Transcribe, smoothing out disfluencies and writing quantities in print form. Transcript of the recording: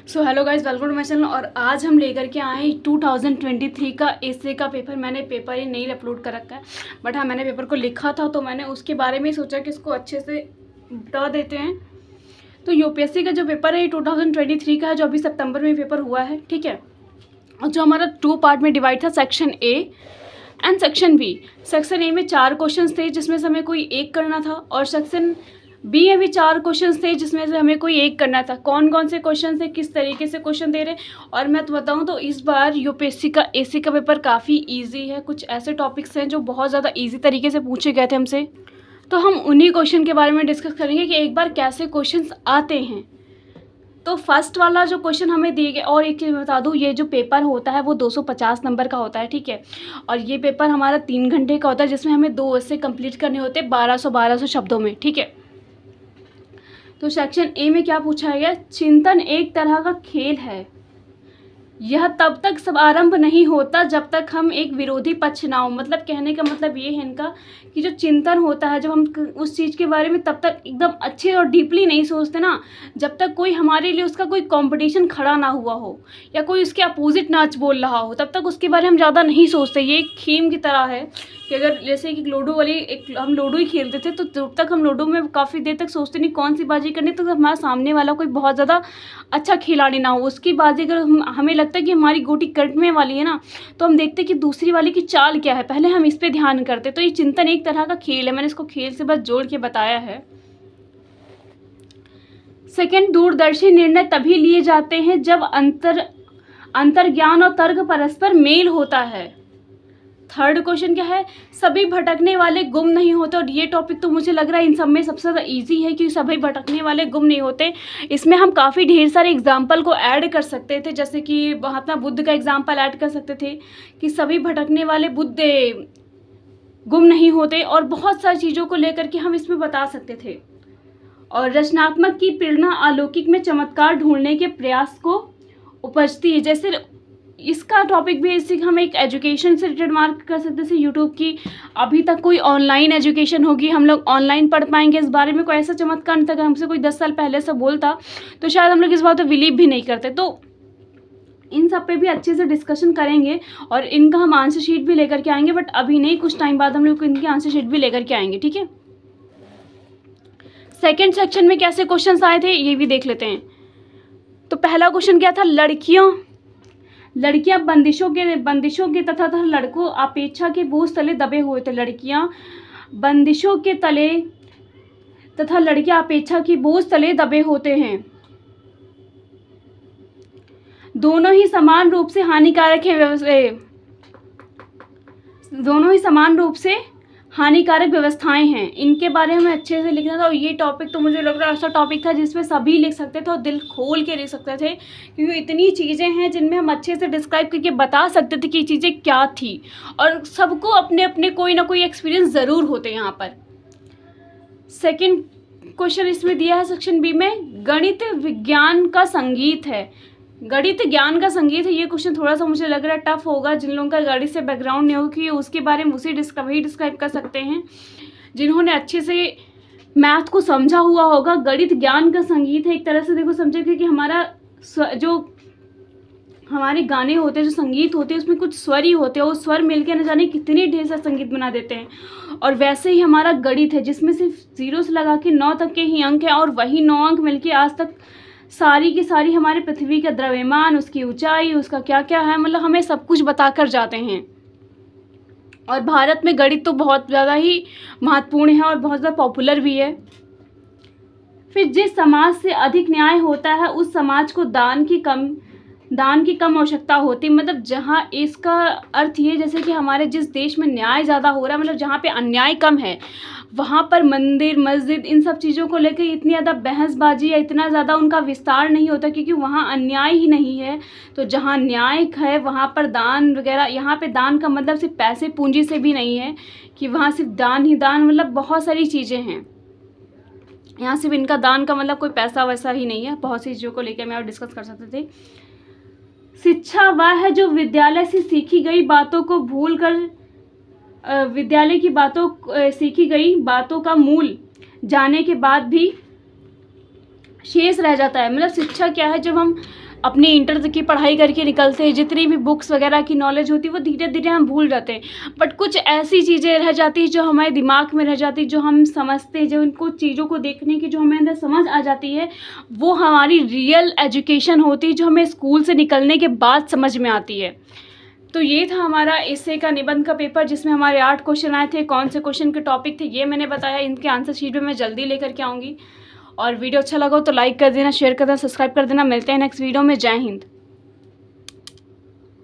So hello guys, welcome to my channel. और आज हम लेकर के आए हैं 2023 का एसए का पेपर। मैंने पेपर ही नहीं अपलोड कर रखा है, बट हाँ मैंने पेपर को लिखा था तो मैंने उसके बारे में ही सोचा कि इसको अच्छे से बता देते हैं। तो यूपीएससी का जो पेपर है 2023 का है, जो अभी सितंबर में पेपर हुआ है, ठीक है। और जो हमारा 2 पार्ट में डिवाइड था, section A and section B. Section A में 4 क्वेश्चन थे जिसमें से हमें कोई एक करना था, और सेक्शन बी में भी 4 क्वेश्चन थे जिसमें से हमें कोई एक करना था। कौन कौन से क्वेश्चन थे, किस तरीके से क्वेश्चन दे रहे हैं, और मैं तो बताऊं तो इस बार यूपीएससी का एसी का पेपर काफ़ी इजी है। कुछ ऐसे टॉपिक्स हैं जो बहुत ज़्यादा इजी तरीके से पूछे गए थे हमसे, तो हम उन्हीं क्वेश्चन के बारे में डिस्कस करेंगे कि एक बार कैसे क्वेश्चन आते हैं। तो फर्स्ट वाला जो क्वेश्चन हमें दिए गए, और एक चीज़ बता दूँ, ये जो पेपर होता है वो 250 नंबर का होता है, ठीक है। और ये पेपर हमारा 3 घंटे का होता है, जिसमें हमें 2 ऐसे कंप्लीट करने होते हैं 1200 शब्दों में, ठीक है। तो सेक्शन ए में क्या पूछा गया, चिंतन एक तरह का खेल है, यह तब तक सब आरंभ नहीं होता जब तक हम एक विरोधी पक्ष ना हो। मतलब कहने का मतलब ये है इनका कि जो चिंतन होता है, जब हम उस चीज़ के बारे में तब तक एकदम अच्छे और डीपली नहीं सोचते ना, जब तक कोई हमारे लिए उसका कोई कंपटीशन खड़ा ना हुआ हो या कोई उसके अपोजिट ना बोल रहा हो, तब तक उसके बारे में हम ज़्यादा नहीं सोचते। ये एक थीम की तरह है कि अगर जैसे कि लूडो वाली हम लूडो ही खेलते थे, तो जब तक हम लूडो में काफ़ी देर तक सोचते नहीं कौन सी बाजी करनी, तो हमारा सामने वाला कोई बहुत ज़्यादा अच्छा खिलाड़ी ना हो, उसकी बाजी अगर हमें लगता है कि हमारी गोटी कटने वाली है ना, तो हम देखते हैं कि दूसरी वाले की चाल क्या है, पहले हम इस पे ध्यान करते। तो ये चिंतन एक तरह का खेल है, मैंने इसको खेल से बस जोड़ के बताया है। सेकंड, दूरदर्शी निर्णय तभी लिए जाते हैं जब अंतर्ज्ञान और तर्क परस्पर मेल होता है। थर्ड क्वेश्चन क्या है, सभी भटकने वाले गुम नहीं होते। और ये टॉपिक तो मुझे लग रहा है इन सब में सबसे ज़्यादा इजी है, कि सभी भटकने वाले गुम नहीं होते। इसमें हम काफ़ी ढेर सारे एग्जाम्पल को ऐड कर सकते थे, जैसे कि महात्मा बुद्ध का एग्जाम्पल ऐड कर सकते थे कि सभी भटकने वाले बुद्ध गुम नहीं होते, और बहुत सारी चीज़ों को लेकर के हम इसमें बता सकते थे। और रचनात्मक की प्रेरणा अलौकिक में चमत्कार ढूंढने के प्रयास को उपजती है। जैसे इसका टॉपिक भी, इससे हम एक एजुकेशन से रिलेटेड मार्क कर सकते थे यूट्यूब की। अभी तक कोई ऑनलाइन एजुकेशन होगी, हम लोग ऑनलाइन पढ़ पाएंगे, इस बारे में कोई ऐसा चमत्कार नहीं था। हमसे कोई 10 साल पहले से बोलता तो शायद हम लोग इस बात पर बिलीव भी नहीं करते। तो इन सब पे भी अच्छे से डिस्कशन करेंगे, और इनका हम आंसर शीट भी लेकर के आएंगे, बट अभी नहीं, कुछ टाइम बाद हम लोग इनकी आंसर शीट भी लेकर के आएंगे, ठीक है। सेकेंड सेक्शन में कैसे क्वेश्चन आए थे ये भी देख लेते हैं। तो पहला क्वेश्चन क्या था, लड़कियां बंदिशों के तथा लड़कों अपेक्षा के बोझ तले दबे हुए थे। लड़कियां बंदिशों के तले तथा लड़कियां अपेक्षा की बोझ तले दबे होते हैं। दोनों ही समान रूप से हानिकारक व्यवस्थाएं हैं। इनके बारे में अच्छे से लिखना था। और ये टॉपिक तो मुझे लग रहा है ऐसा टॉपिक था जिसमें सभी लिख सकते थे और दिल खोल के लिख सकते थे, क्योंकि इतनी चीज़ें हैं जिनमें हम अच्छे से डिस्क्राइब करके बता सकते थे कि ये चीज़ें क्या थी, और सबको अपने अपने कोई ना कोई एक्सपीरियंस ज़रूर होते यहाँ पर। सेकेंड क्वेश्चन इसमें दिया है सेक्शन बी में, गणित विज्ञान का संगीत है। गणित ज्ञान का संगीत है, ये क्वेश्चन थोड़ा सा मुझे लग रहा है टफ होगा। जिन लोगों का गणित से बैकग्राउंड नहीं होगा कि उसके बारे में वही डिस्क्राइब कर सकते हैं जिन्होंने अच्छे से मैथ को समझा हुआ होगा। गणित ज्ञान का संगीत है, एक तरह से देखो समझे कि हमारा जो हमारे गाने होते हैं, जो संगीत होते हैं, उसमें कुछ स्वर ही होते हैं, वो स्वर मिलकर न जाने कितने ढेर सारा संगीत बना देते हैं। और वैसे ही हमारा गणित है, जिसमें सिर्फ 0 से लगा के 9 तक के ही अंक है, और वही 9 अंक मिलके आज तक सारी की सारी हमारे पृथ्वी का द्रव्यमान, उसकी ऊंचाई, उसका क्या क्या है, मतलब हमें सब कुछ बता कर जाते हैं। और भारत में गणित तो बहुत ज़्यादा ही महत्वपूर्ण है और बहुत ज़्यादा पॉपुलर भी है। फिर जिस समाज से अधिक न्याय होता है उस समाज को दान की कम आवश्यकता होती। मतलब जहाँ, इसका अर्थ ये, जैसे कि हमारे जिस देश में न्याय ज़्यादा हो रहा है, मतलब जहाँ पे अन्याय कम है, वहाँ पर मंदिर मस्जिद इन सब चीज़ों को लेकर इतनी ज़्यादा बहसबाजी या इतना ज़्यादा उनका विस्तार नहीं होता, क्योंकि वहाँ अन्याय ही नहीं है। तो जहाँ न्याय है वहाँ पर दान वगैरह, यहाँ पे दान का मतलब सिर्फ पैसे पूंजी से भी नहीं है कि वहाँ सिर्फ दान ही दान, मतलब बहुत सारी चीज़ें हैं। यहाँ सिर्फ इनका दान का मतलब कोई पैसा वैसा ही नहीं है, बहुत सी चीज़ों को लेकर मैं और डिस्कस कर सकते थे। शिक्षा वह है जो विद्यालय से सीखी गई बातों को भूलकर विद्यालय की सीखी गई बातों का मूल जाने के बाद भी शेष रह जाता है। मतलब शिक्षा क्या है, जब हम अपनी इंटर तक की पढ़ाई करके निकलते हैं, जितनी भी बुक्स वगैरह की नॉलेज होती है वो धीरे धीरे हम भूल जाते हैं, बट कुछ ऐसी चीज़ें रह जाती हैं जो हमारे दिमाग में रह जाती है, जो हम समझते हैं, जो उनको चीज़ों को देखने की जो हमें अंदर समझ आ जाती है, वो हमारी रियल एजुकेशन होती है, जो हमें स्कूल से निकलने के बाद समझ में आती है। तो ये था हमारा एस्से का निबंध का पेपर, जिसमें हमारे 8 क्वेश्चन आए थे। कौन से क्वेश्चन के टॉपिक थे ये मैंने बताया, इनके आंसर शीट में मैं जल्दी लेकर के आऊँगी। और वीडियो अच्छा लगा हो तो लाइक कर देना, शेयर कर देना, सब्सक्राइब कर देना। मिलते हैं नेक्स्ट वीडियो में। जय हिंद।